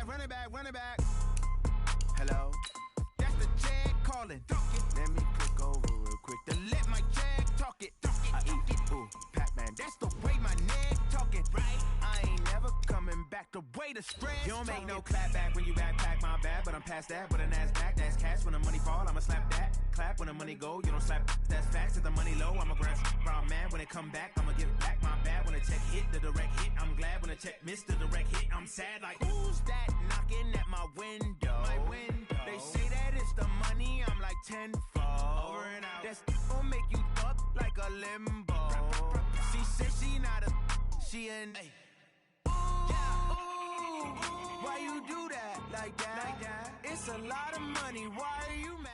running back. Hello? That's the Jag calling. Let me click over real quick to let my Jag talk it. I eat, ooh, Pac-Man. That's the way my neck talking. Right? I ain't never coming back the way the stress. You don't make no clap back when you backpack, my bad, but I'm past that. But a NASDAQ, that's cash. When the money fall, I'ma slap that. Clap when the money go, you don't slap. That's facts. If the money low, I'ma grab brown man. When it come back, I'ma give back my bad. When the check hit, the direct hit. I'm glad when the check missed the direct hit. I'm sad like, who's that knocking at my window? They say that it's the money, I'm like tenfold. Over and out. That's gon' make you up like a limbo. She said she not a, she an. Ooh, why you do that like that? It's a lot of money, why are you mad?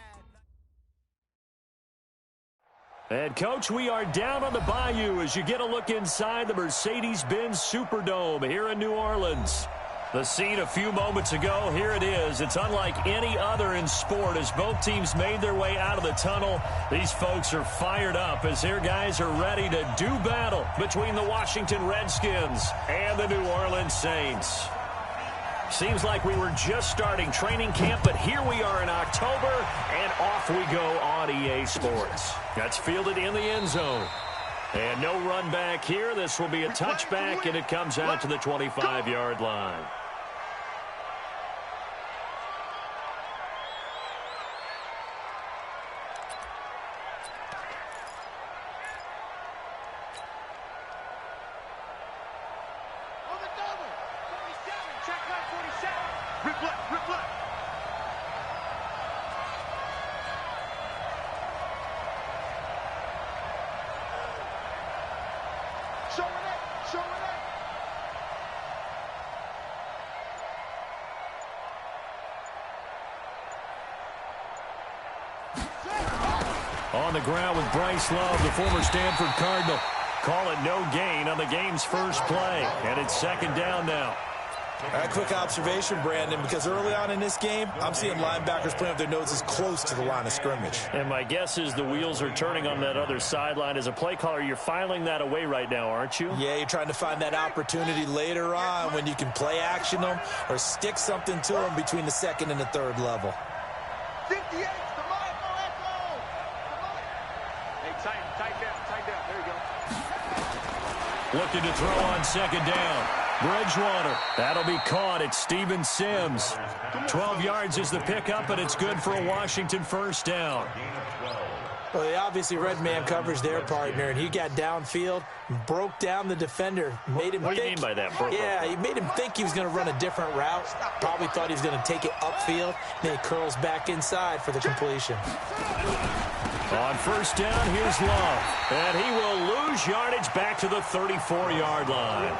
And, Coach, we are down on the Bayou as you get a look inside the Mercedes-Benz Superdome here in New Orleans. The scene a few moments ago, here it is. It's unlike any other in sport as both teams made their way out of the tunnel. These folks are fired up as their guys are ready to do battle between the Washington Redskins and the New Orleans Saints. Seems like we were just starting training camp, but here we are in October, and off we go on EA Sports. That's fielded in the end zone. And no run back here. This will be a touchback, and it comes out to the 25-yard line. On the ground with Bryce Love, the former Stanford Cardinal. Call it no gain on the game's first play. And it's second down now. A quick observation, Brandon, because early on in this game, I'm seeing linebackers playing with their noses close to the line of scrimmage. And my guess is the wheels are turning on that other sideline. As a play caller, you're filing that away right now, aren't you? Yeah, you're trying to find that opportunity later on when you can play action them or stick something to them between the second and the third level. 58. Looking to throw on second down. Bridgewater. That'll be caught. It's Steven Sims. 12 yards is the pickup, and it's good for a Washington first down. Well, they obviously read man coverage their partner, and he got downfield, broke down the defender, made him What do you mean by that, bro? Yeah, he made him think he was going to run a different route. Probably thought he was going to take it upfield. Then he curls back inside for the completion. On first down, here's Love. And he will lose yardage back to the 34-yard line.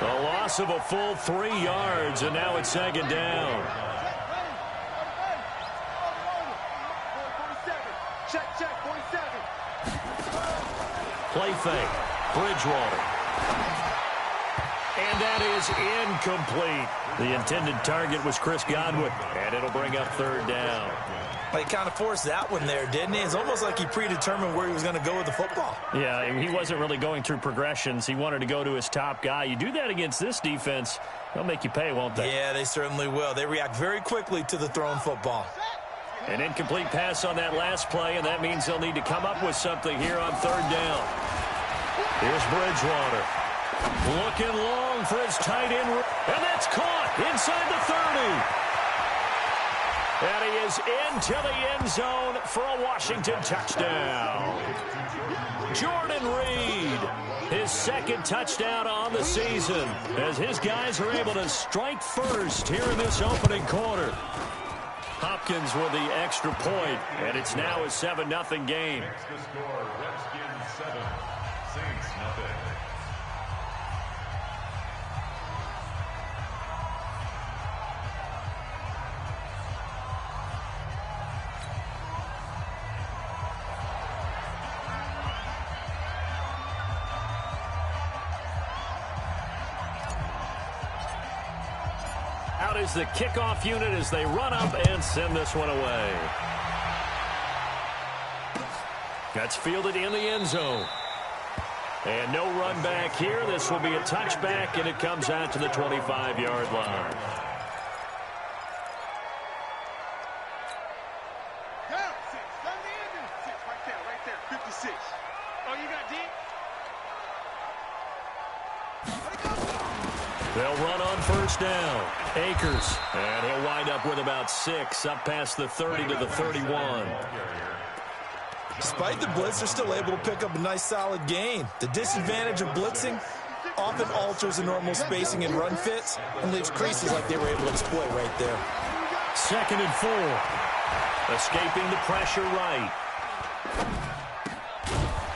A loss of a full 3 yards, and now it's second down. Check, 47. Play fake. Bridgewater. And that is incomplete. The intended target was Chris Godwin, and it'll bring up third down. He kind of forced that one there, didn't he? It's almost like he predetermined where he was going to go with the football. Yeah, he wasn't really going through progressions. He wanted to go to his top guy. You do that against this defense, they'll make you pay, won't they? Yeah, they certainly will. They react very quickly to the thrown football. An incomplete pass on that last play, and that means they'll need to come up with something here on third down. Here's Bridgewater. Looking long for his tight end, and that's caught inside the 30. And he is into the end zone for a Washington touchdown. Jordan Reed, his second touchdown on the season, as his guys are able to strike first here in this opening quarter. Hopkins with the extra point, and it's now a 7-0 game. Extra score, Redskins 7, Saints 0. Out is the kickoff unit as they run up and send this one away. That's fielded in the end zone. And no run back here. This will be a touchback, and it comes out to the 25-yard line. They'll run on first down. Akers. And he'll wind up with about 6, up past the 30 to the 31. Despite the blitz, they're still able to pick up a nice solid gain. The disadvantage of blitzing often alters the normal spacing and run fits and leaves creases like they were able to exploit right there. 2nd and 4. Escaping the pressure right.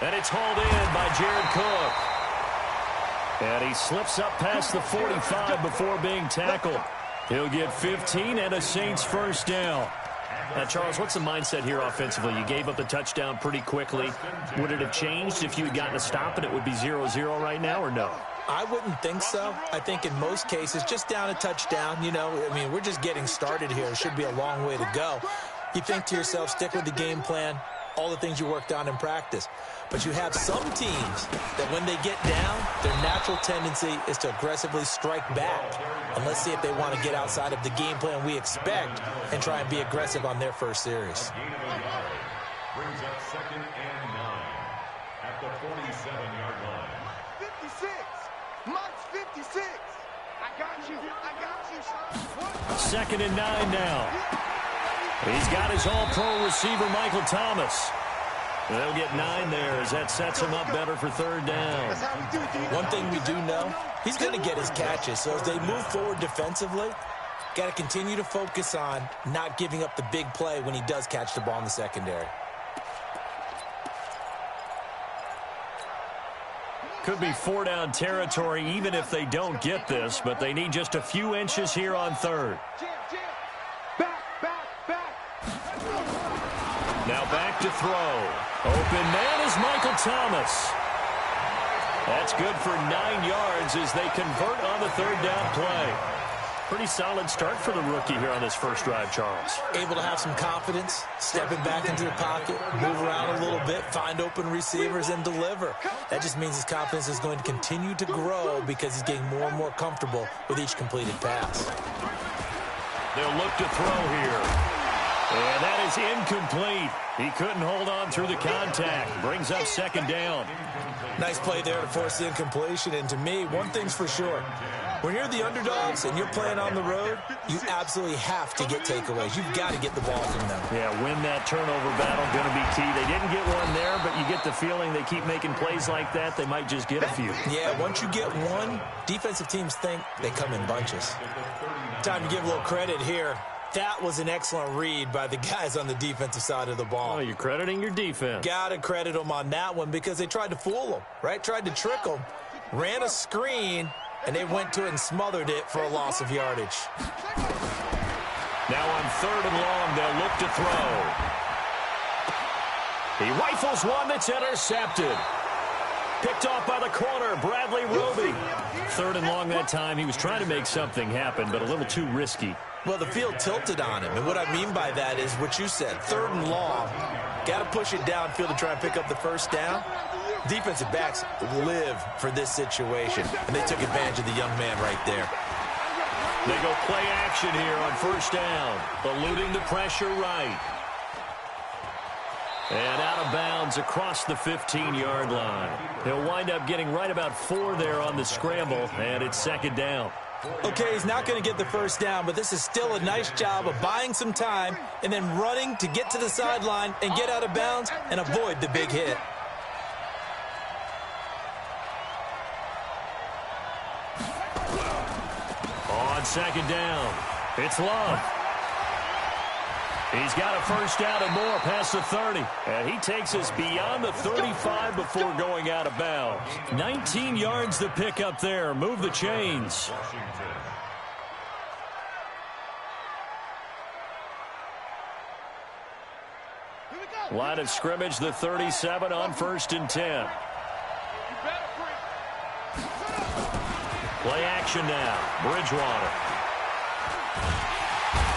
And it's hauled in by Jared Cook. And he slips up past the 45 before being tackled. He'll get 15 and a Saints first down. Now, Charles, what's the mindset here offensively? You gave up the touchdown pretty quickly. Would it have changed if you had gotten a stop and it would be 0-0 right now, or no? I wouldn't think so. I think in most cases, just down a touchdown, you know, I mean, we're just getting started here. It should be a long way to go. You think to yourself, stick with the game plan, all the things you worked on in practice. But you have some teams that when they get down, their natural tendency is to aggressively strike back. And let's see if they want to get outside of the game plan we expect and try and be aggressive on their first series. Brings up 2nd and 9 at the 47-yard line. 56. Mike's 56. I got you. I got you, son. 2nd and 9 now. He's got his all-pro receiver, Michael Thomas. They'll get 9 there as that sets him up better for 3rd down. One thing we do know, he's going to get his catches. So as they move forward defensively, got to continue to focus on not giving up the big play when he does catch the ball in the secondary. Could be 4-down territory even if they don't get this, but they need just a few inches here on 3rd. Now back to throw. Open man is Michael Thomas. That's good for 9 yards as they convert on the 3rd down play. Pretty solid start for the rookie here on this first drive, Charles. Able to have some confidence, stepping back into the pocket, move around a little bit, find open receivers, and deliver. That just means his confidence is going to continue to grow because he's getting more and more comfortable with each completed pass. They'll look to throw here. And that is incomplete. He couldn't hold on through the contact. Brings up 2nd down. Nice play there to force the incompletion. And to me, one thing's for sure. When you're the underdogs and you're playing on the road, you absolutely have to get takeaways. You've got to get the ball from them. Yeah, win that turnover battle, going to be key. They didn't get one there, but you get the feeling they keep making plays like that, they might just get a few. Yeah, once you get one, defensive teams think they come in bunches. Time to give a little credit here. That was an excellent read by the guys on the defensive side of the ball. Oh, you're crediting your defense. Got to credit them on that one because they tried to fool them, right? Tried to trick them, ran a screen, and they went to it and smothered it for a loss of yardage. Now on 3rd and long, they'll look to throw. He rifles one that's intercepted. Picked off by the corner, Bradley Roby. 3rd and long that time. He was trying to make something happen, but a little too risky. Well, the field tilted on him, and what I mean by that is what you said, 3rd and long. Got to push it downfield to try and pick up the first down. Defensive backs live for this situation, and they took advantage of the young man right there. They go play action here on 1st down, eluding the pressure right. And out of bounds across the 15-yard line. He'll wind up getting right about 4 there on the scramble, and it's 2nd down. Okay, he's not going to get the first down, but this is still a nice job of buying some time and then running to get to the sideline and get out of bounds and avoid the big hit. On 2nd down, it's Love. He's got a first down and more past the 30. And he takes us beyond the 35 before going out of bounds. 19 yards to pick up there. Move the chains. Line of scrimmage, the 37 on 1st and 10. Play action now. Bridgewater.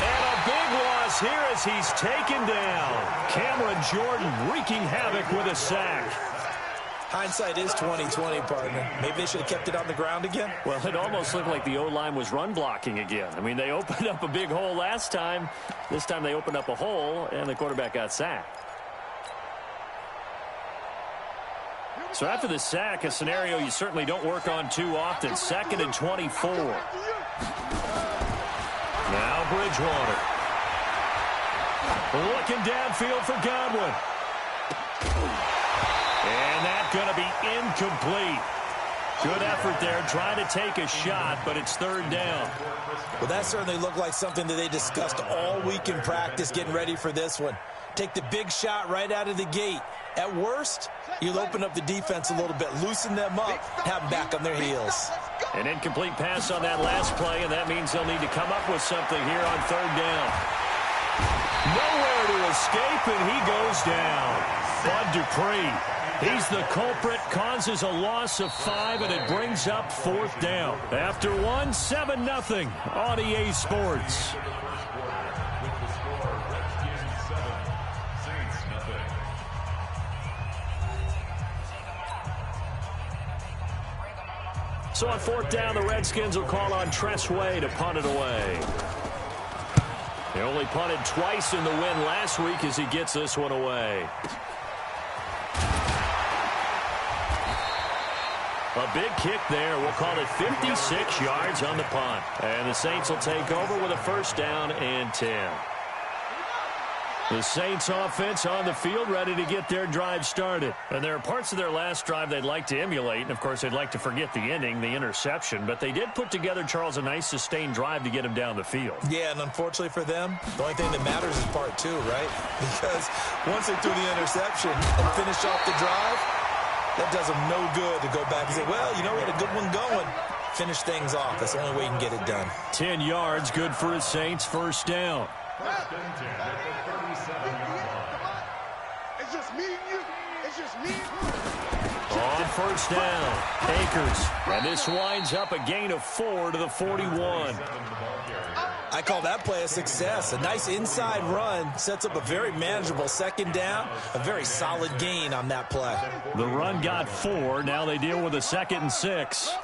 And a big loss here as he's taken down. Cameron Jordan wreaking havoc with a sack. Hindsight is 20/20, partner. Maybe they should have kept it on the ground again. Well, it almost looked like the O-line was run blocking again. I mean, they opened up a big hole last time. This time they opened up a hole, and the quarterback got sacked. So after the sack, a scenario you certainly don't work on too often. 2nd and 24. Now Bridgewater. Looking downfield for Godwin. And that's going to be incomplete. Good effort there, trying to take a shot, but it's 3rd down. Well, that certainly looked like something that they discussed all week in practice, getting ready for this one. Take the big shot right out of the gate. At worst, you'll open up the defense a little bit, loosen them up, have them back on their heels. An incomplete pass on that last play, and that means they'll need to come up with something here on 3rd down. Nowhere to escape, and he goes down. Bud Dupree, he's the culprit, causes a loss of 5, and it brings up 4th down. After 7-0 on EA Sports. So on 4th down, the Redskins will call on Tress Way to punt it away. They only punted twice in the win last week as he gets this one away. A big kick there. We'll call it 56 yards on the punt. And the Saints will take over with a 1st down and 10. The Saints offense on the field, ready to get their drive started. And there are parts of their last drive they'd like to emulate. And, of course, they'd like to forget the ending, the interception. But they did put together, Charles, a nice sustained drive to get him down the field. Yeah, and unfortunately for them, the only thing that matters is part 2, right? Because once they threw the interception and finished off the drive, that does them no good to go back and say, well, you know, we had a good one going. Finish things off. That's the only way you can get it done. 10 yards, good for his Saints, 1st down. It's just me and you. It's just me and you. On 1st down, Akers. And this winds up a gain of 4 to the 41. I call that play a success. A nice inside run sets up a very manageable 2nd down. A very solid gain on that play. The run got 4. Now they deal with a 2nd and 6.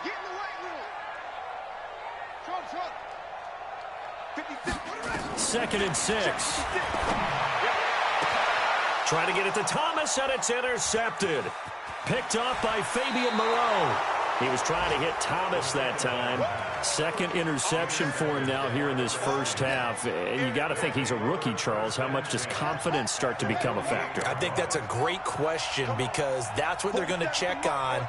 Get in the weight room. Trump. 56. 2nd and 6. Trying to get it to Thomas, and it's intercepted. Picked off by Fabian Moreau. He was trying to hit Thomas that time. 2nd interception for him now here in this 1st half. And you got to think he's a rookie, Charles. How much does confidence start to become a factor? I think that's a great question because that's what they're going to check on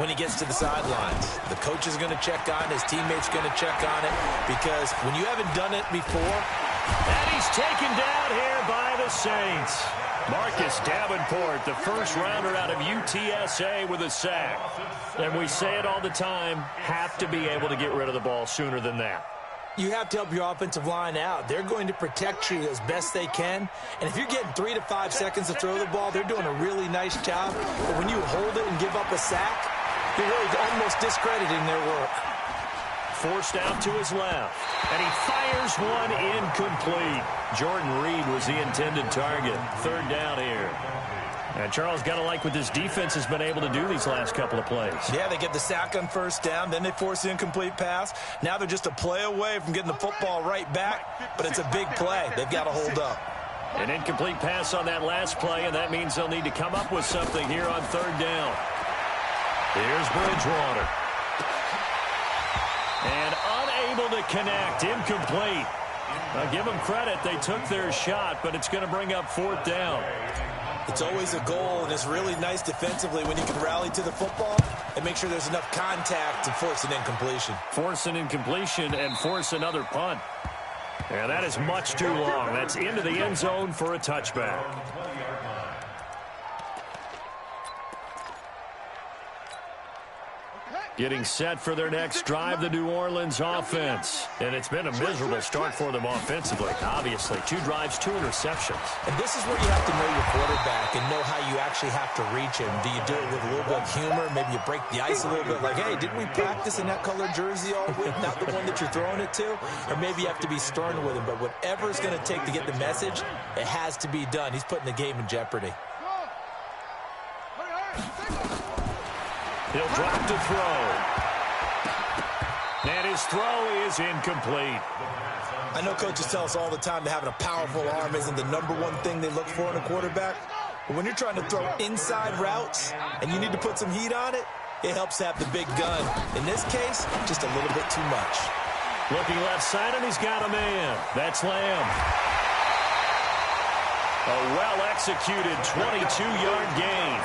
when he gets to the sidelines. The coach is going to check on it. His teammates going to check on it because when you haven't done it before. And he's taken down here by the Saints. Marcus Davenport, the 1st rounder out of UTSA with a sack. And we say it all the time, have to be able to get rid of the ball sooner than that. You have to help your offensive line out. They're going to protect you as best they can. And if you're getting 3 to 5 seconds to throw the ball, they're doing a really nice job. But when you hold it and give up a sack, you're really almost discrediting their work. Forced out to his left. And he fires one incomplete. Jordan Reed was the intended target. 3rd down here. And Charles, got to like what this defense has been able to do these last couple of plays. Yeah, they get the sack on 1st down. Then they force the incomplete pass. Now they're just a play away from getting the football right back. But it's a big play. They've got to hold up. An incomplete pass on that last play, and that means they'll need to come up with something here on 3rd down. Here's Bridgewater. And unable to connect. Incomplete. I'll give them credit. They took their shot, but it's going to bring up 4th down. It's always a goal, and it's really nice defensively when you can rally to the football and make sure there's enough contact to force an incompletion. Force an incompletion and force another punt. And that is much too long. That's into the end zone for a touchback. Getting set for their next drive, the New Orleans offense. And it's been a miserable start for them offensively. Obviously, 2 drives, 2 interceptions. And this is where you have to know your quarterback and know how you actually have to reach him. Do you do it with a little bit of humor? Maybe you break the ice a little bit like, hey, didn't we practice in that colored jersey all week? Not the one that you're throwing it to? Or maybe you have to be stern with him. But whatever it's going to take to get the message, it has to be done. He's putting the game in jeopardy. He'll drop to throw. And his throw is incomplete. I know coaches tell us all the time that having a powerful arm isn't the #1 thing they look for in a quarterback. But when you're trying to throw inside routes and you need to put some heat on it, it helps have the big gun. In this case, just a little bit too much. Looking left side, and he's got a man. That's Lamb. A well-executed 22-yard gain.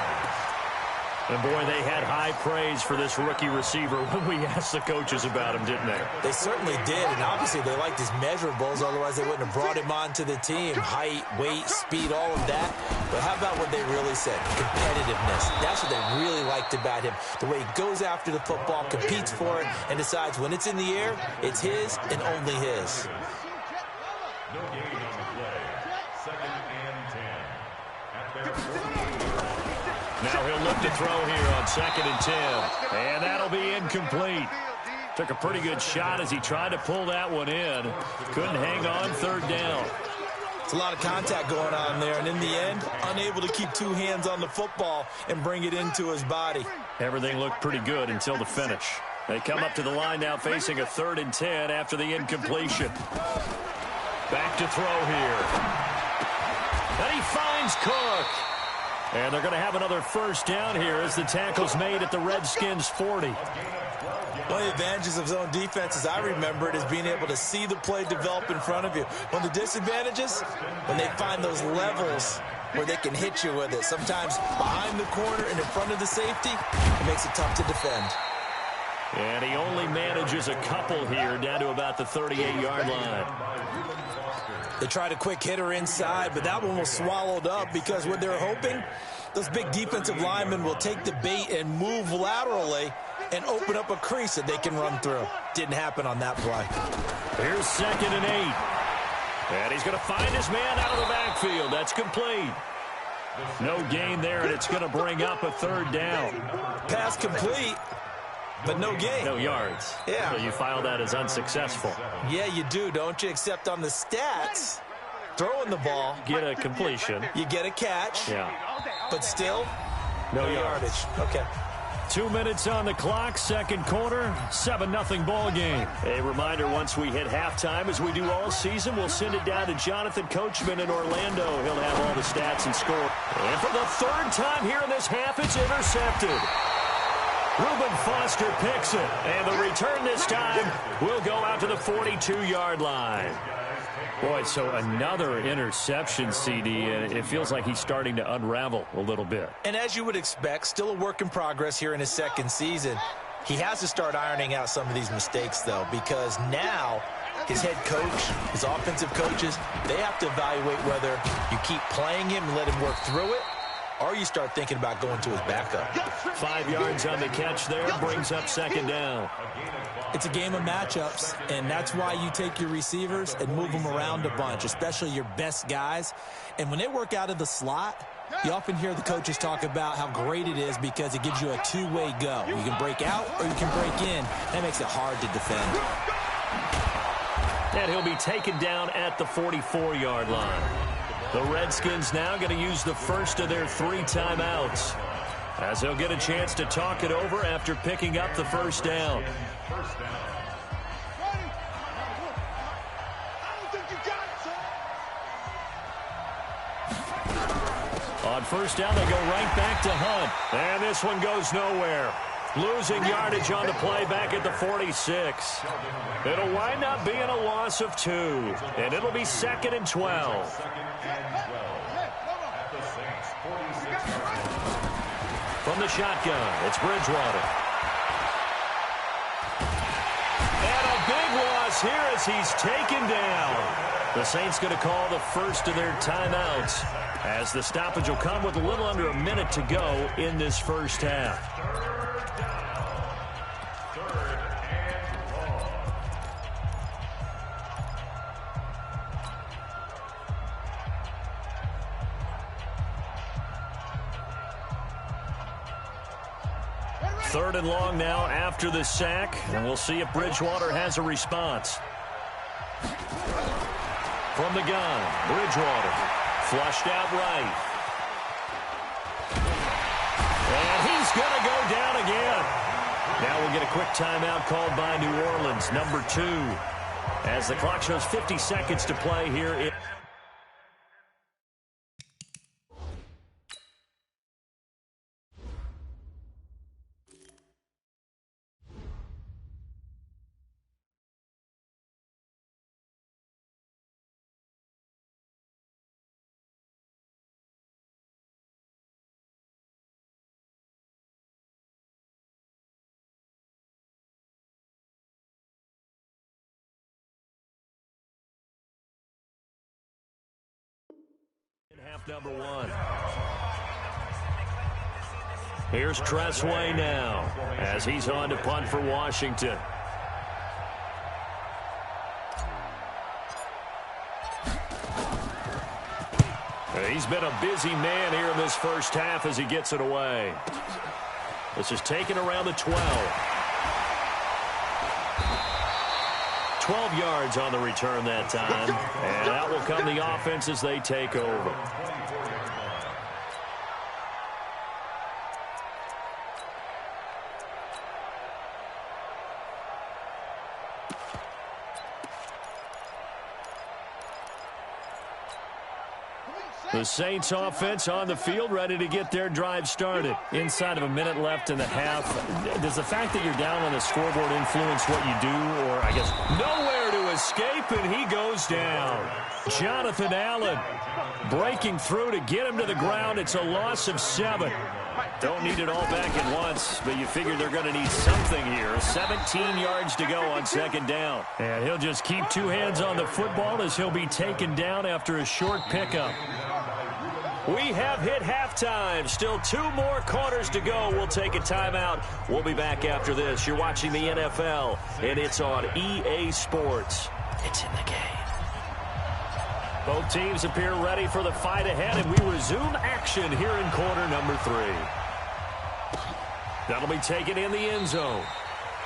And, boy, they had high praise for this rookie receiver when we asked the coaches about him, didn't they? They certainly did, and obviously they liked his measurables. Otherwise, they wouldn't have brought him onto the team. Height, weight, speed, all of that. But how about what they really said? Competitiveness. That's what they really liked about him. The way he goes after the football, competes for it, and decides when it's in the air, it's his and only his. No gain on the play. 2nd and 10. At their 48. Now he'll look to throw here on 2nd and 10. And that'll be incomplete. Took a pretty good shot as he tried to pull that one in. Couldn't hang on 3rd down. It's a lot of contact going on there, and in the end, unable to keep 2 hands on the football and bring it into his body. Everything looked pretty good until the finish. They come up to the line now facing a 3rd and 10 after the incompletion. Back to throw here. And he finds Cook. And they're going to have another 1st down here as the tackle's made at the Redskins' 40. One of the advantages of zone defense, as I remember it, is being able to see the play develop in front of you. One of the disadvantages, when they find those levels where they can hit you with it. Sometimes behind the corner and in front of the safety, it makes it tough to defend. And he only manages a couple here down to about the 38-yard line. They tried a quick hitter inside, but that one was swallowed up because what they're hoping, those big defensive linemen will take the bait and move laterally and open up a crease that they can run through. Didn't happen on that play. Here's 2nd and 8. And he's going to find his man out of the backfield. That's complete. No gain there, and it's going to bring up a 3rd down. Pass complete, but no gain. No yards. Yeah. So you file that as unsuccessful. Yeah, you do, don't you? Except on the stats, throwing the ball. Get a completion. You get a catch. Yeah. But still, no yardage. Okay. 2 minutes on the clock, 2nd quarter, 7-0 ball game. A reminder, once we hit halftime, as we do all season, we'll send it down to Jonathan Coachman in Orlando. He'll have all the stats and score. And for the 3rd time here in this half, it's intercepted. Reuben Foster picks it, and the return this time will go out to the 42-yard line. Boy, so another interception, CD, and it feels like he's starting to unravel a little bit. And as you would expect, still a work in progress here in his 2nd season. He has to start ironing out some of these mistakes, though, because now his head coach, his offensive coaches, they have to evaluate whether you keep playing him and let him work through it, or you start thinking about going to his backup. 5 yards on the catch there, brings up 2nd down. It's a game of matchups, and that's why you take your receivers and move them around a bunch, especially your best guys. And when they work out of the slot, you often hear the coaches talk about how great it is because it gives you a 2-way go. You can break out or you can break in. That makes it hard to defend. And he'll be taken down at the 44-yard line. The Redskins now going to use the first of their 3 timeouts, as they'll get a chance to talk it over after picking up the 1st down. On 1st down, they go right back to Hunt. And this one goes nowhere. Losing yardage on the play back at the 46. It'll wind up being a loss of 2. And it'll be 2nd and 12. From the shotgun, it's Bridgewater. And a big loss here as he's taken down. The Saints going to call the first of their timeouts, as the stoppage will come with a little under a minute to go in this 1st half. Third and long now after the sack, and we'll see if Bridgewater has a response. From the gun, Bridgewater, flushed out right. And he's going to go down again. Now we'll get a quick timeout called by New Orleans, number 2, as the clock shows 50 seconds to play here. half number 1. Here's Tressway now as he's on to punt for Washington. He's been a busy man here in this first half as he gets it away. This is taken around the 12. 12 yards on the return that time. And that will come the offense as they take over. The Saints offense on the field, ready to get their drive started. Inside of a minute left in the half. Does the fact that you're down on the scoreboard influence what you do? Or, I guess, nowhere to escape, and he goes down. Jonathan Allen breaking through to get him to the ground. It's a loss of 7. Don't need it all back at once, but you figure they're going to need something here. 17 yards to go on second down. And he'll just keep 2 hands on the football as he'll be taken down after a short pickup. We have hit halftime. Still 2 more quarters to go. We'll take a timeout. We'll be back after this. You're watching the NFL, and it's on EA Sports. It's in the game. Both teams appear ready for the fight ahead, and we resume action here in quarter number 3. That'll be taken in the end zone.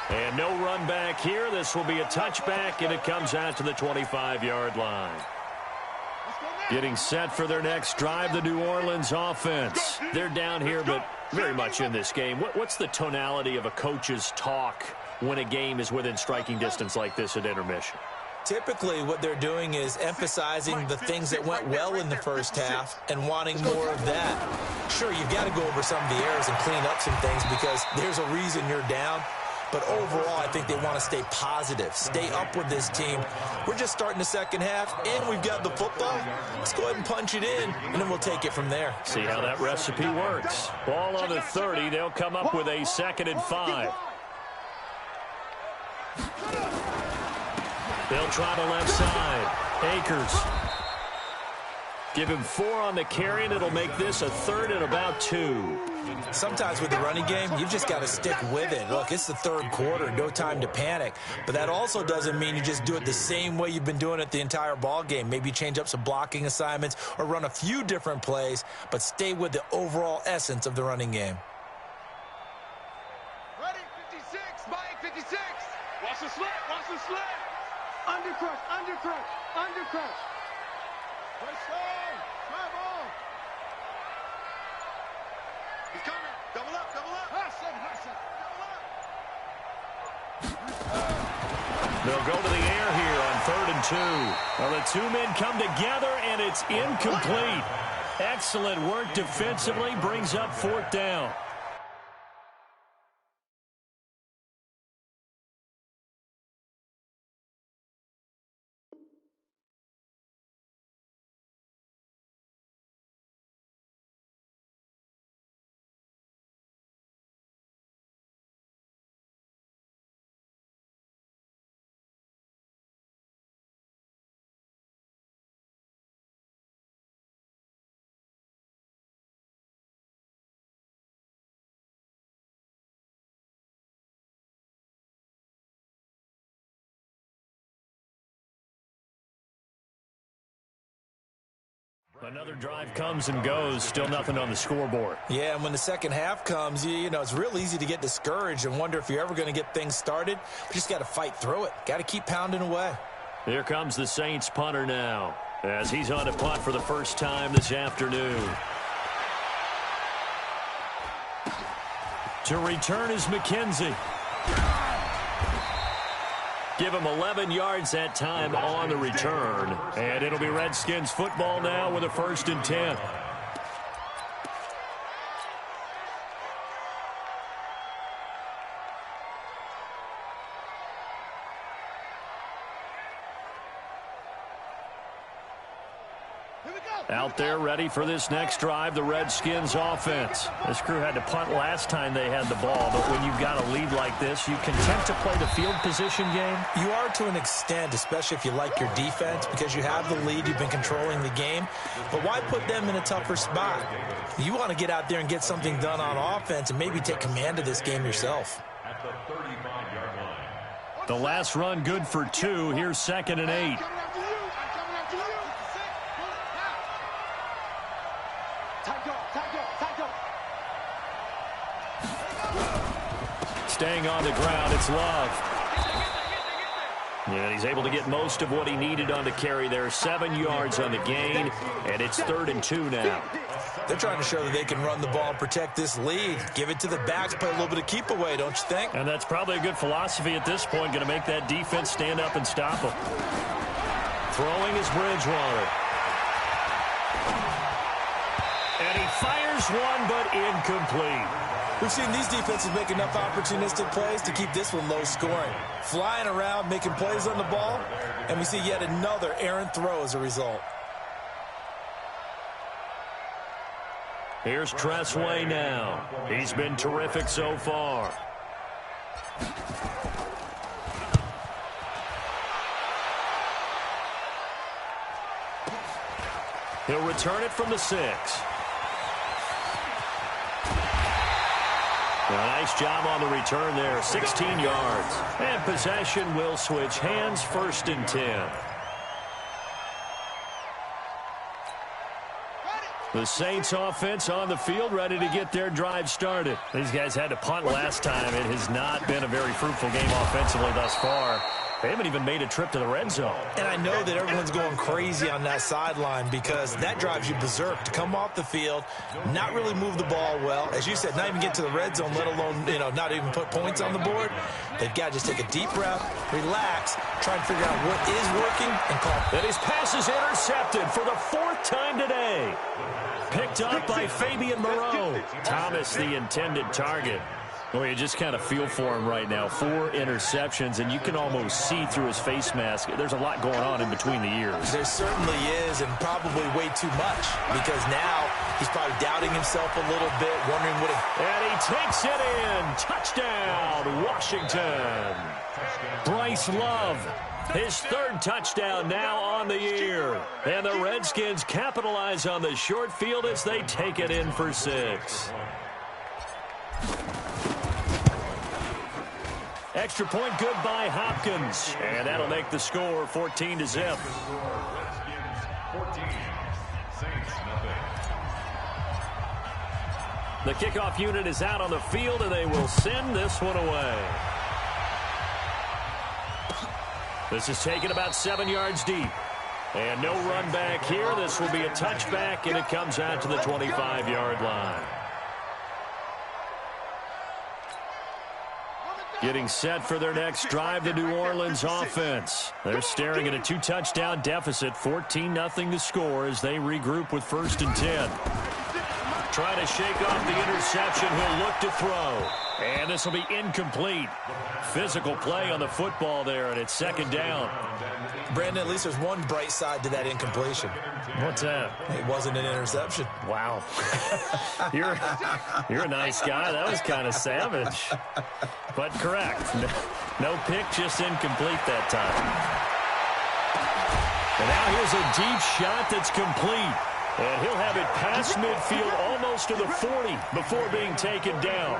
And no run back here. This will be a touchback, and it comes out to the 25-yard line. Getting set for their next drive, the New Orleans offense. They're down here, but very much in this game. What's the tonality of a coach's talk when a game is within striking distance like this at intermission? Typically, what they're doing is emphasizing the things that went well in the first half and wanting more of that. Sure, you've got to go over some of the errors and clean up some things because there's a reason you're down. But overall, I think they want to stay positive, stay up with this team. We're just starting the second half, and we've got the football. Let's go ahead and punch it in, and then we'll take it from there. See how that recipe works. Ball on the 30. They'll come up with a 2nd and 5. They'll try the left side. Akers. Give him 4 on the carry, and it'll make this a 3rd and about 2. Sometimes with the running game, you've just got to stick with it. Look, it's the 3rd quarter, no time to panic. But that also doesn't mean you just do it the same way you've been doing it the entire ball game. Maybe change up some blocking assignments or run a few different plays, but stay with the overall essence of the running game. Ready, 56, Mike, 56. Watch the slant, watch the slant. Undercrush, undercrush, undercrush. Press on, travel. He's coming. Double up, double up. Hustle, hustle. They'll go to the air here on 3rd and 2. Well, the 2 men come together, and it's incomplete. Excellent work defensively. Brings up 4th down. Another drive comes and goes. Still nothing on the scoreboard. Yeah, and when the second half comes, you know, it's real easy to get discouraged and wonder if you're ever going to get things started. But you just got to fight through it. Got to keep pounding away. Here comes the Saints punter now as he's on a punt for the first time this afternoon. To return is McKenzie. Give him 11 yards that time on the return. And it'll be Redskins football now with a 1st and 10. Here we go. Out there ready for this next drive, the Redskins offense. This crew had to punt last time they had the ball, but when you've got a lead like this, you content to play the field position game? You are to an extent, especially if you like your defense, because you have the lead, you've been controlling the game. But why put them in a tougher spot? You want to get out there and get something done on offense and maybe take command of this game yourself. At the 35-yard line. The last run good for 2. Here's 2nd and 8. Staying on the ground, it's Love. And he's able to get most of what he needed on the carry there. 7 yards on the gain, and it's 3rd and 2 now. They're trying to show that they can run the ball and protect this lead. Give it to the backs, play a little bit of keep away, don't you think? And that's probably a good philosophy at this point, going to make that defense stand up and stop them. Throwing is Bridgewater. And he fires one, but incomplete. We've seen these defenses make enough opportunistic plays to keep this one low scoring. Flying around, making plays on the ball, and we see yet another errant throw as a result. Here's Tressway now. He's been terrific so far. He'll return it from the 6. A nice job on the return there, 16 yards. And possession will switch hands, 1st and 10. The Saints offense on the field, ready to get their drive started. These guys had to punt last time. It has not been a very fruitful game offensively thus far. They haven't even made a trip to the red zone. And I know that everyone's going crazy on that sideline because that drives you berserk to come off the field, not really move the ball well. As you said, not even get to the red zone, let alone, not even put points on the board. They've got to just take a deep breath, relax, try and figure out what is working, and call. And his pass is intercepted for the 4th time today. Picked up by Fabian Moreau. Thomas, the intended target. Well, you just kind of feel for him right now. 4 interceptions, and you can almost see through his face mask. There's a lot going on in between the ears. There certainly is, and probably way too much, because now he's probably doubting himself a little bit, wondering what And he takes it in. Touchdown, Washington. Bryce Love, his 3rd touchdown now on the year. And the Redskins capitalize on the short field as they take it in for 6. Extra point good by Hopkins. And that'll make the score 14-0. Redskins 14, Saints nothing. The kickoff unit is out on the field, and they will send this one away. This is taken about 7 yards deep. And no run back here. This will be a touchback, and it comes out to the 25-yard line. Getting set for their next drive, the New Orleans offense. They're staring at a 2-touchdown deficit, 14-0 to score as they regroup with 1st and 10. Trying to shake off the interception. He'll look to throw. And this will be incomplete. Physical play on the football there, and it's 2nd down. Brandon, at least there's one bright side to that incompletion. What's that? It wasn't an interception. Wow. You're a nice guy. That was kind of savage. But correct. No pick, just incomplete that time. And now here's a deep shot that's complete. And he'll have it past midfield almost to the 40 before being taken down.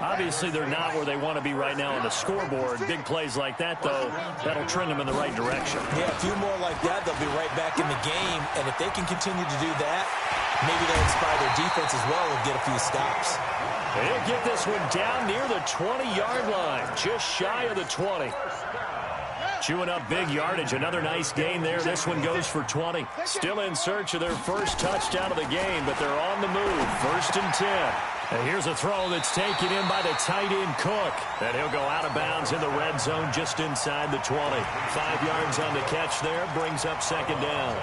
Obviously, they're not where they want to be right now on the scoreboard. Big plays like that, though, that'll trend them in the right direction. Yeah, a few more like that, they'll be right back in the game. And if they can continue to do that, maybe they'll inspire their defense as well and get a few stops. He'll get this one down near the 20-yard line, just shy of the 20. Chewing up big yardage. Another nice gain there. This one goes for 20. Still in search of their first touchdown of the game, but they're on the move. 1st and 10. And here's a throw that's taken in by the tight end Cook. And he'll go out of bounds in the red zone just inside the 20. 5 yards on the catch there. Brings up 2nd down.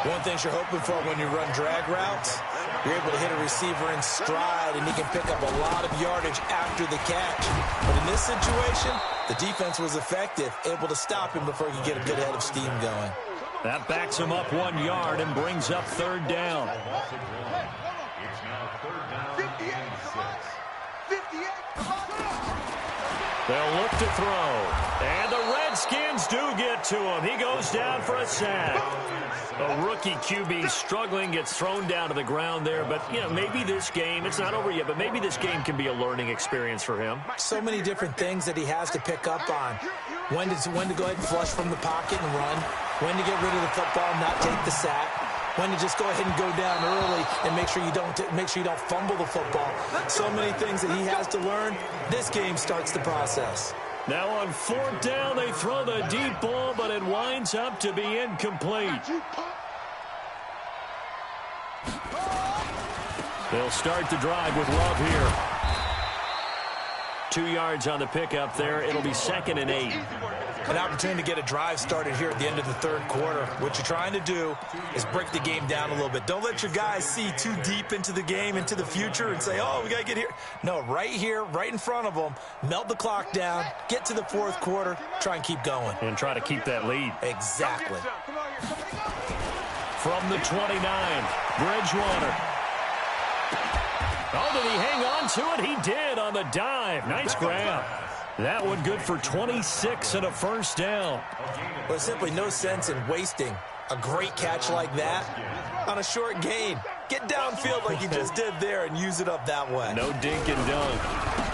One thing you're hoping for when you run drag routes, you're able to hit a receiver in stride, and he can pick up a lot of yardage after the catch. But in this situation, the defense was effective, able to stop him before he could get a good head of steam going. That backs him up 1 yard and brings up third down. It's now third down and 6. 58. They'll look to throw. And the Redskins do get to him. He goes down for a sack. A rookie QB struggling, gets thrown down to the ground there. But, you know, maybe this game, it's not over yet, but maybe this game can be a learning experience for him. So many different things that he has to pick up on. When to go ahead and flush from the pocket and run. When to get rid of the football and not take the sack. When to just go ahead and go down early and make sure you don't fumble the football. So many things that he has to learn. This game starts the process. Now on fourth down, they throw the deep ball, but it winds up to be incomplete. They'll start the drive with Love here. 2 yards on the pickup there. It'll be 2nd and 8. An opportunity to get a drive started here at the end of the third quarter. What you're trying to do is break the game down a little bit. Don't let your guys see too deep into the game, into the future, and say, oh, we got to get here. No, right here, right in front of them, melt the clock down, get to the fourth quarter, try and keep going. And try to keep that lead. Exactly. From the 29, Bridgewater. Oh, did he hang on to it? He did on the dive. Nice grab. That one good for 26 and a first down. There's simply no sense in wasting a great catch like that on a short gain. Get downfield like you just did there and use it up that way. No dink and dunk.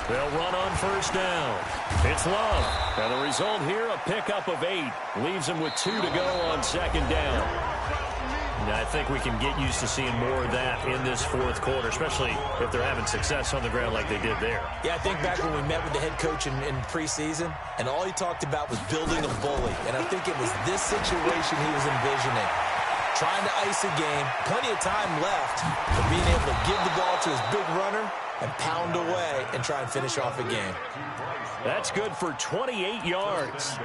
They'll run on first down. It's Love. And the result here, a pickup of 8. Leaves him with 2 to go on second down. I think we can get used to seeing more of that in this fourth quarter, especially if they're having success on the ground like they did there. Yeah, I think back when we met with the head coach in preseason, and all he talked about was building a bully. And I think it was this situation he was envisioning. Trying to ice a game, plenty of time left for being able to give the ball to his big runner and pound away and try and finish off a game. That's good for 28 yards.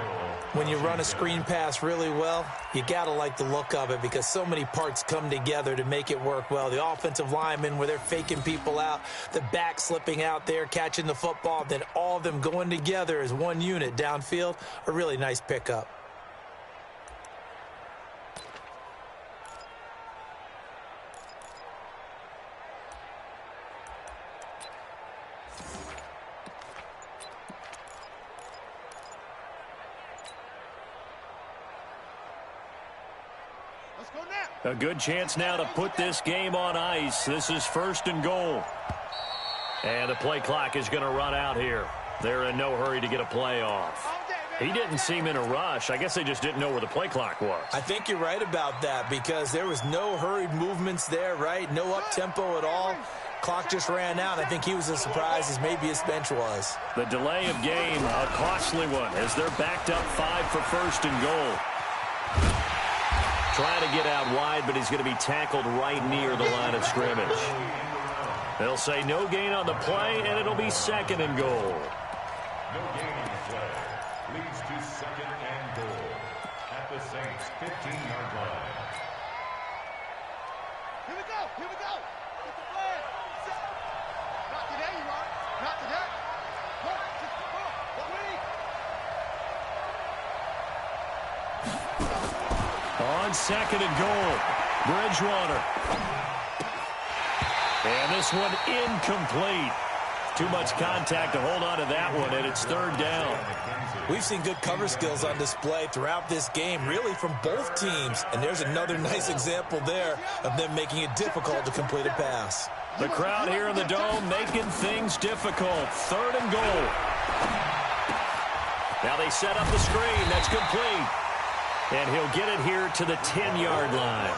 When you run a screen pass really well, you got to like the look of it because so many parts come together to make it work well. The offensive linemen where they're faking people out, the back slipping out there, catching the football, then all of them going together as one unit downfield, a really nice pickup. A good chance now to put this game on ice. This is 1st and goal. And the play clock is going to run out here. They're in no hurry to get a play off. He didn't seem in a rush. I guess they just didn't know where the play clock was. I think you're right about that because there was no hurried movements there, right? No up-tempo at all. Clock just ran out. I think he was as surprised as maybe his bench was. The delay of game, a costly one, as they're backed up 5 for 1st and goal. Trying to get out wide, but he's going to be tackled right near the line of scrimmage. They'll say no gain on the play, and it'll be 2nd and goal. No gain on the play. Leads to 2nd and goal at the Saints' 15-yard line. Here we go. Here we go. Get the flag. Not today, you are. Not today. On 2nd and goal, Bridgewater. And this one incomplete. Too much contact to hold on to that one, and it's 3rd down. We've seen good cover skills on display throughout this game, really from both teams. And there's another nice example there of them making it difficult to complete a pass. The crowd here in the Dome making things difficult. 3rd and goal. Now they set up the screen. That's complete. And he'll get it here to the 10-yard line.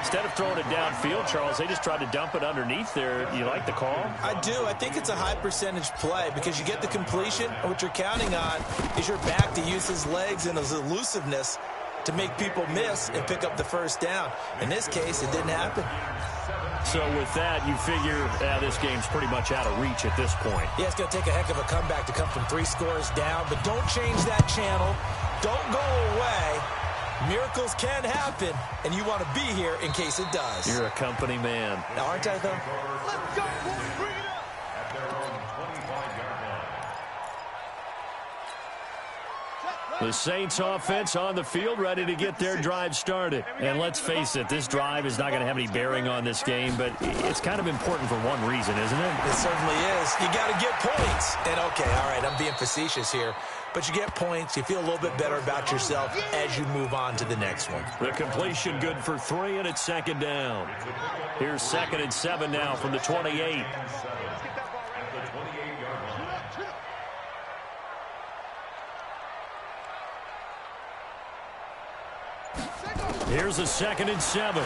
Instead of throwing it downfield, Charles, they just tried to dump it underneath there. You like the call? I do. I think it's a high-percentage play because you get the completion, and what you're counting on is your back to use his legs and his elusiveness to make people miss and pick up the first down. In this case, it didn't happen. So with that, you figure this game's pretty much out of reach at this point. Yeah, it's going to take a heck of a comeback to come from 3 scores down, but don't change that channel. Don't go away. Miracles can happen, and you want to be here in case it does. You're a company man. Now, aren't I, though? Let's go. Bring it up. At their own 25-yard line. Check. The Saints offense on the field, ready to get their drive started. And let's face it, this drive is not going to have any bearing on this game, but it's kind of important for one reason, isn't it? It certainly is. You got to get points. And, okay, all right, I'm being facetious here. But you get points, you feel a little bit better about yourself as you move on to the next one. The completion good for 3, and it's second down. Here's 2nd and 7 now from the 28. Here's a 2nd and 7.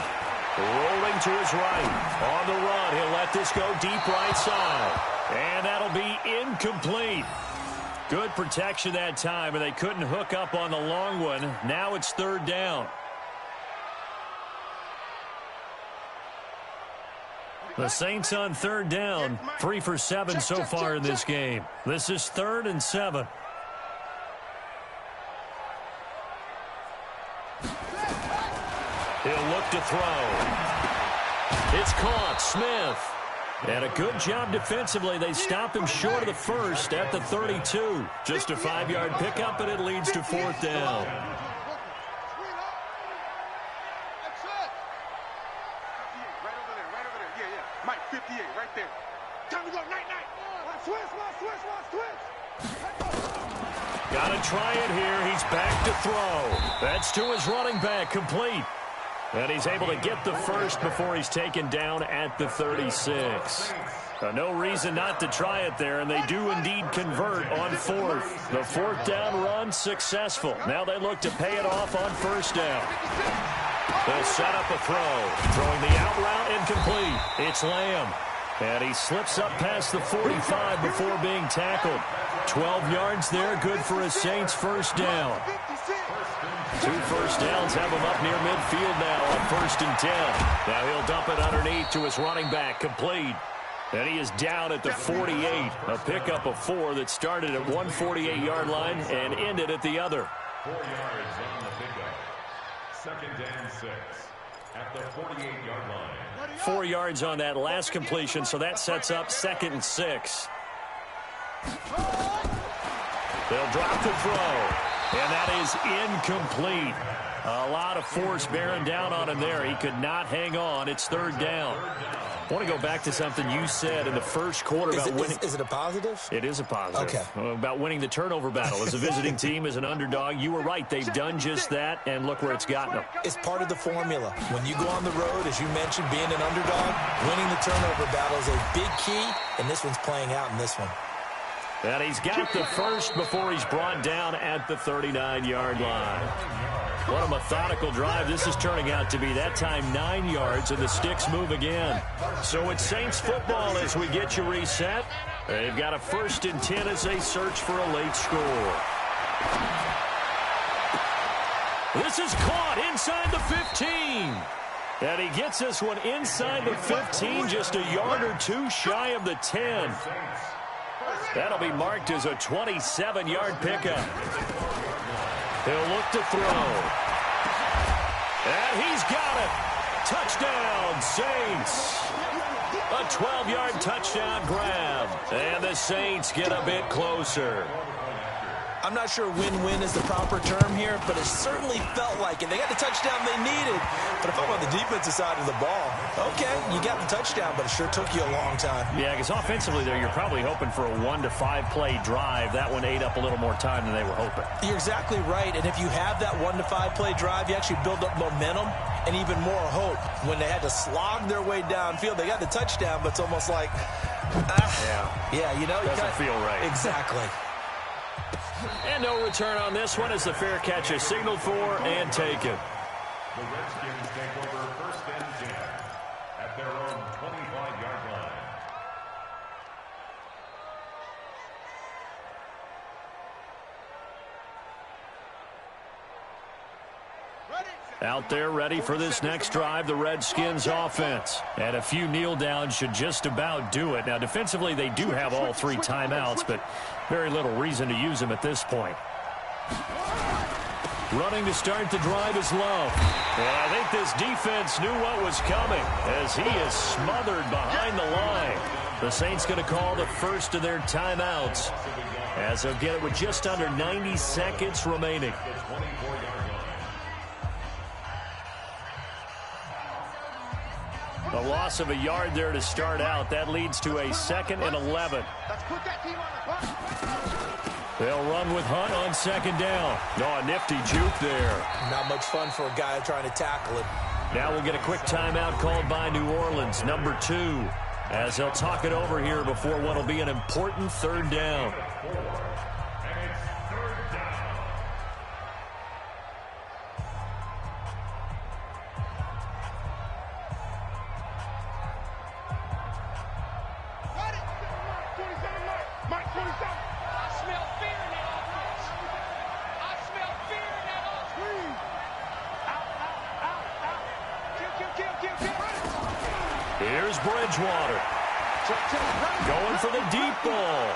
Rolling to his right. On the run, he'll let this go deep right side. And that'll be incomplete. Good protection that time, and they couldn't hook up on the long one. Now it's 3rd down. The Saints on 3rd down. 3 for 7 so far in this game. This is 3rd and 7. He'll look to throw. It's caught. Smith. And a good job defensively. They stop him short of the first at the 32. Just a 5-yard pickup, and it leads to 4th down. Right over there. Yeah. Mike, 58, right there. Time to go, night. Switch. Got to try it here. He's back to throw. That's to his running back, complete. And he's able to get the first before he's taken down at the 36. No reason not to try it there, and they do indeed convert on 4th. The 4th down run successful. Now they look to pay it off on 1st down. They'll set up a throw. Throwing the out route incomplete. It's Lamb. And he slips up past the 45 before being tackled. 12 yards there, good for a Saints 1st down. 2 first downs have him up near midfield now on 1st and 10. Now he'll dump it underneath to his running back, complete. And he is down at the 48. A pickup of 4 that started at 148-yard line and ended at the other. 4 yards on the pickup. 2nd and 6 at the 48-yard line. 4 yards on that last completion, so that sets up 2nd and 6. They'll drop the throw. And that is incomplete. A lot of force bearing down on him there. He could not hang on. It's 3rd down. I want to go back to something you said in the first quarter about winning. Is it a positive? It is a positive. Okay. About winning the turnover battle. As a visiting team, as an underdog, you were right. They've done just that, and look where it's gotten them. It's part of the formula. When you go on the road, as you mentioned, being an underdog, winning the turnover battle is a big key, and this one's playing out in this one. And he's got the first before he's brought down at the 39-yard line. What a methodical drive this is turning out to be. That time 9 yards, and the sticks move again. So it's Saints football as we get you reset. They've got a 1st and 10 as they search for a late score. This is caught inside the 15. And he gets this one inside the 15, just a yard or 2 shy of the 10. That'll be marked as a 27-yard pickup. He'll look to throw. And he's got it. Touchdown, Saints. A 12-yard touchdown grab. And the Saints get a bit closer. I'm not sure win-win is the proper term here, but it certainly felt like it. They got the touchdown they needed. But if I'm on the defensive side of the ball, okay, you got the touchdown, but it sure took you a long time. Yeah, because offensively there, you're probably hoping for a 1 to 5 play drive. That one ate up a little more time than they were hoping. You're exactly right, and if you have that 1 to 5 play drive, you actually build up momentum and even more hope. When they had to slog their way downfield, they got the touchdown, but it's almost like, yeah, you know. Doesn't feel right. Exactly. And no return on this one as the fair catch is signaled for and taken. The Redskins take over 1st and 10 at their own 25-yard line. Out there ready for this next drive, the Redskins offense. And a few kneel downs should just about do it. Now, defensively, they do have all 3 timeouts, but very little reason to use them at this point. Running to start the drive is Love. And I think this defense knew what was coming as he is smothered behind the line. The Saints going to call the first of their timeouts. as they'll get it with just under 90 seconds remaining. A loss of a yard there to start out. That leads to a 2nd and 11. They'll run with Hunt on 2nd down. Oh, a nifty juke there. Not much fun for a guy trying to tackle it. Now we'll get a quick timeout called by New Orleans, number 2, as they'll talk it over here before what will be an important 3rd down. Here's Bridgewater. Going for the deep ball.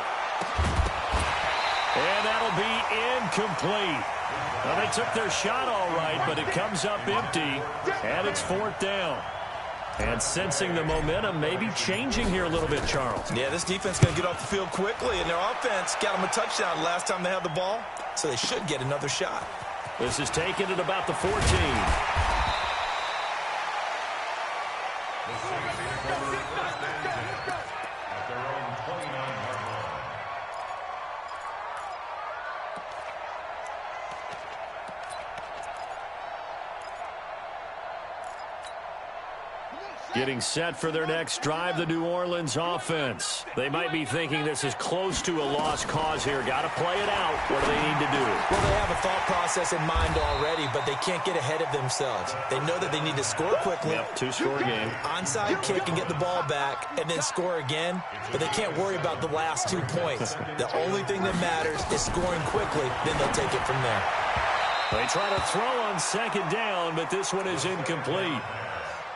And that'll be incomplete. Well, they took their shot all right, but it comes up empty, and it's 4th down. And sensing the momentum maybe changing here a little bit, Charles. Yeah, this defense is going to get off the field quickly, and their offense got them a touchdown last time they had the ball, so they should get another shot. This is taken at about the 14. Getting set for their next drive, the New Orleans offense. They might be thinking this is close to a lost cause here. Got to play it out. What do they need to do? Well, they have a thought process in mind already, but they can't get ahead of themselves. They know that they need to score quickly. Yep, 2-score game. Onside kick and get the ball back and then score again, but they can't worry about the last 2 points. The only thing that matters is scoring quickly, then they'll take it from there. They try to throw on 2nd down, but this one is incomplete.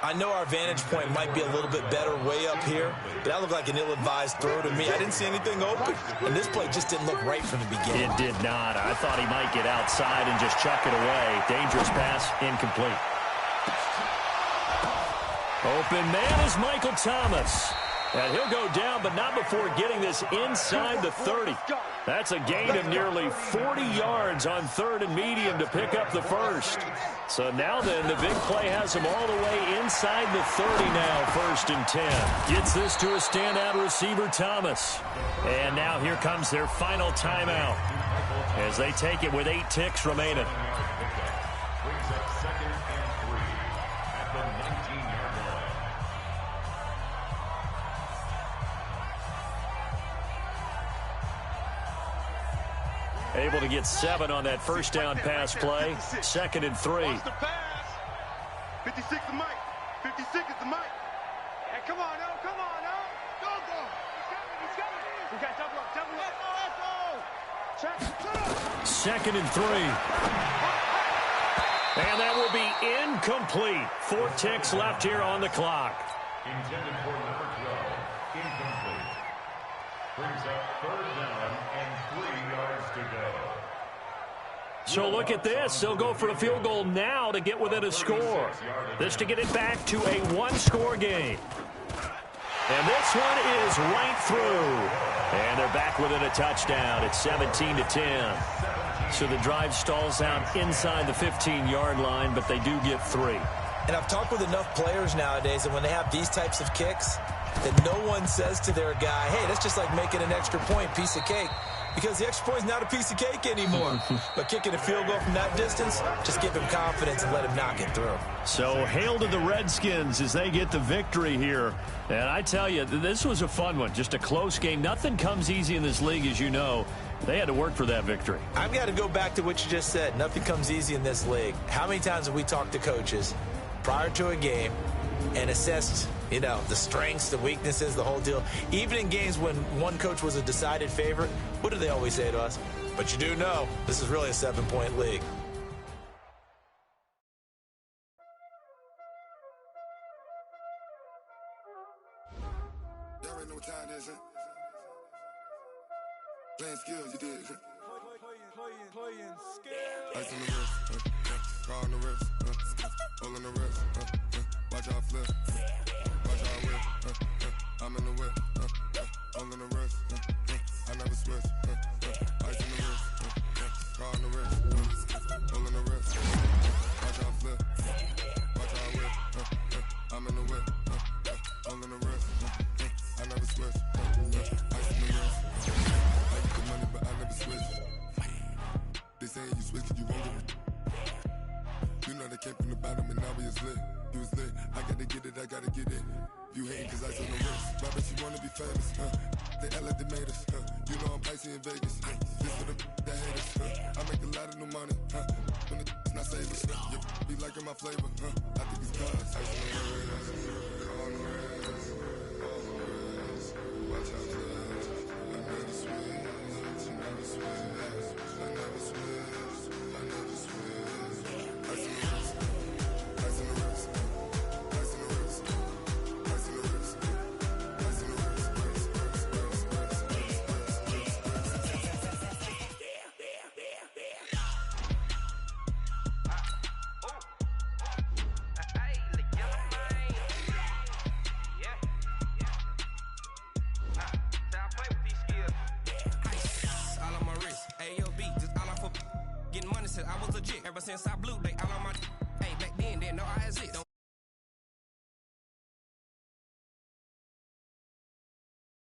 I know our vantage point might be a little bit better way up here, but that looked like an ill-advised throw to me. I didn't see anything open, and this play just didn't look right from the beginning. It did not. I thought he might get outside and just chuck it away. Dangerous pass, incomplete. Open man is Michael Thomas. And he'll go down, but not before getting this inside the 30. That's a gain of nearly 40 yards on 3rd and medium to pick up the first. So now then, the big play has him all the way inside the 30 now, 1st and 10. Gets this to a standout receiver, Thomas. And now here comes their final timeout as they take it with 8 ticks remaining. Brings up 2nd and 3 at the 19-yard line. Able to get 7 on that 1st down pass play. 2nd and 3. Watch the pass. 56 is Mike. 56 is the Mike. Hey, come on, no, come on, no. Go, go. He's coming. We got double up, double up. Check. 2nd and 3. And that will be incomplete. 4 ticks left here on the clock. Intended for number 12. Incomplete. Brings up 3rd down and 3 yards to go. So look at this. They'll go for a field goal now to get within a score. This to get it back to a 1-score game. And this one is right through. And they're back within a touchdown. It's 17-10. So the drive stalls out inside the 15-yard line, but they do get 3. And I've talked with enough players nowadays that when they have these types of kicks, that no one says to their guy, hey, that's just like making an extra point, piece of cake. Because the extra point is not a piece of cake anymore. But kicking a field goal from that distance, just give him confidence and let him knock it through. So hail to the Redskins as they get the victory here. And I tell you, this was a fun one. Just a close game. Nothing comes easy in this league, as you know. They had to work for that victory. I've got to go back to what you just said. Nothing comes easy in this league. How many times have we talked to coaches prior to a game and assessed, you know, the strengths, the weaknesses, the whole deal? Even in games when one coach was a decided favorite, what do they always say to us? But you do know this is really a 7-point league. Y'all already know what time it is, huh? Playing skills, you did. Playing skills. Ice on the wrist, car on the wrist, hole in the wrist, watch out flip, watch out whip, I'm in the whip, hole in the wrist, I never switch, car on the wrist, all on the wrist. Watch how I flip, watch how I whip. I'm in the whip, all in the wrist. I never switch, ice in the wrist. I get the money, but I never switch. They saying you switch, you won't get it. You know they came from the bottom and now we is lit. You was lit, I gotta get it, I gotta get it. You hating cause ice on the wrist. Why bet you wanna be famous, They act like they made us, You know I'm icy in Vegas, This for the that hate us, I make a lot of new money, When it's not savers, You be liking my flavor, I think it's cause ice on the wrist, on the wrist, on the wrist. Watch out for this, I never switch, I never switch, I never switch, I never switch. Ice on the wrist, ice on the wrist, ice on the wrist, ice on the wrist, ice on the wrist, Getting money since I was legit. Ever since I blew, they all on my. Hey, back then, didn't know I exist.